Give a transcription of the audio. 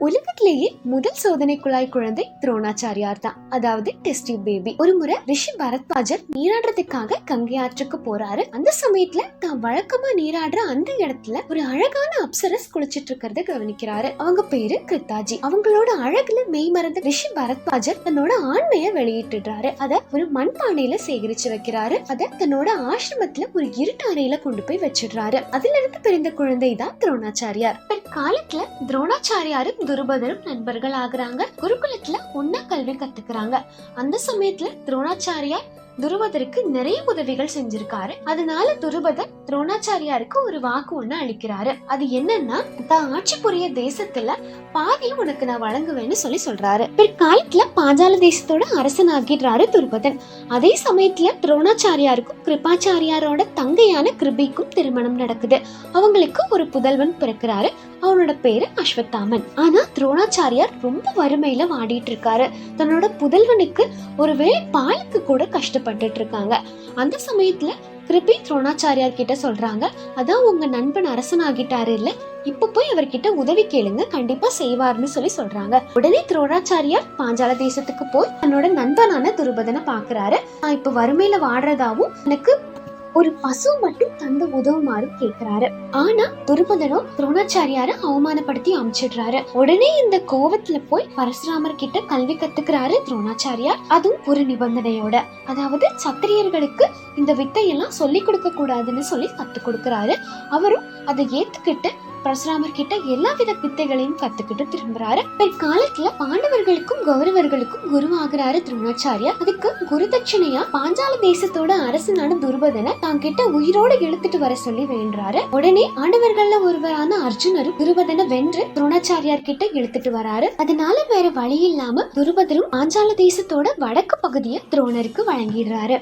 உலகத்திலேயே முதல் சோதனை குழாய் குழந்தை துரோணாச்சாரியார் தான், அதாவது டெஸ்ட் டியூப் பேபி. ஒரு முறை ரிஷி பரத்வாஜர் நீராடுறதுக்காக கங்கை ஆற்றுக்கு போறாரு. அந்த சமயத்துல தான் வழக்கமா நீராடுற அந்த இடத்துல ஒரு அழகான அப்சரஸ் குளிச்சிட்டு இருக்கிறத கவனிக்கிறாரு. அவங்க பேரு கிருத்தாஜி. அவங்களோட அழகுல மெய் மறந்த ரிஷி பரத்வாஜர் தன்னோட ஆண்மைய வெளியிட்டுறாரு. அத ஒரு மண்பானையில சேகரிச்சு வைக்கிறாரு. அத தன்னோட ஆசிரமத்துல ஒரு இருட்டு அறையில கொண்டு போய் வச்சிடுறாரு. அதுல இருந்து பிறந்த குழந்தை தான் துரோணாச்சாரியார். பிற்காலத்துல துரோணாச்சாரியாரும் துருபதரும் நண்பர்கள் ஆகுறாங்க. குருகுலத்துல ஒன்னா கல்வி கத்துக்கிறாங்க. அந்த சமயத்துல துரோணாச்சாரியார் துருபதருக்கு நிறைய உதவிகள் செஞ்சிருக்காரு. அதனால துருபதர் துரோணாச்சாரியாருக்கு ஒரு வாக்கு ஒண்ணு அளிக்கிறாரு. அது என்னன்னா, தான் ஆட்சி புரிய தேசத்துல பாதி உனக்கு நான் வழங்குவேன்னு சொல்றாரு. பிற்காலத்துல பாஞ்சால தேசத்தோட அரசன் ஆகிடுறாரு துருபதன். அதே சமயத்துல துரோணாச்சாரியாருக்கும் கிருபாச்சாரியாரோட தங்கையான கிருபிக்கும் திருமணம் நடக்குது. அவங்களுக்கு ஒரு புதல்வன் பிறக்கிறாரு. அவனோட பேரு அஸ்வத்தாமன். ஆனா துரோணாச்சாரியார் ரொம்ப வறுமையில வாடிட்டு இருக்காரு. தன்னோட புதல்வனுக்கு ஒருவேளை பாலுக்கு கூட கஷ்டப்பட்டுட்டு இருக்காங்க. அந்த சமயத்துல கிருபி துரோணாச்சாரியார் கிட்ட சொல்றாங்க, அதான் உங்க நண்பன் அரசன் ஆகிட்டாரு இல்ல, இப்ப போய் அவர்கிட்ட உதவி கேளுங்க, கண்டிப்பா செய்வார்னு சொல்றாங்க. உடனே துரோணாச்சாரியார் பாஞ்சால தேசத்துக்கு போய் தன்னோட நண்பனான துருபதனை பாக்குறாரு. நான் இப்ப வறுமையில வாடுறதாவும் எனக்கு ஒரு பசு மட்டும் தந்த உதவுமாறு கேக்குறாரு. ஆனா துருபதனோ துரோணாச்சாரியார அவமானப்படுத்தி அமிச்சிடுறாரு. உடனே இந்த கோவத்துல போய் பரசுராமர் கிட்ட கல்வி கத்துக்கிறாரு துரோணாச்சாரியார். அதுவும் ஒரு நிபந்தனையோட, அதாவது சத்திரியர்களுக்கு இந்த வித்தையெல்லாம் சொல்லி கொடுக்க கூடாதுன்னு சொல்லி கத்து கொடுக்கறாரு. அவரும் அதை ஏத்துக்கிட்டு பரசுராமர் கிட்ட எல்லா வித வித்தைகளையும் கத்துக்கிட்டு திரும்புறாரு. பிற்காலத்துல பாண்டவர்களுக்கும் கௌரவர்களுக்கும் குரு ஆகிறாரு துரோணாச்சாரியார். அதுக்கு குரு தட்சணையா பாஞ்சால தேசத்தோட அரசனான துருபதனை தான் கிட்ட உயிரோட இழுத்துட்டு வர சொல்லி வேண்டாரு. உடனே ஆண்டவர்கள்ல ஒருவரான அர்ஜுனரும் துருபதனை வென்று துரோணாச்சாரியார் கிட்ட இழுத்துட்டு வராரு. அதனால வேற வழி இல்லாம துருபதரும் பாஞ்சால தேசத்தோட வடக்கு பகுதியை துரோணருக்கு வழங்கிடுறாரு.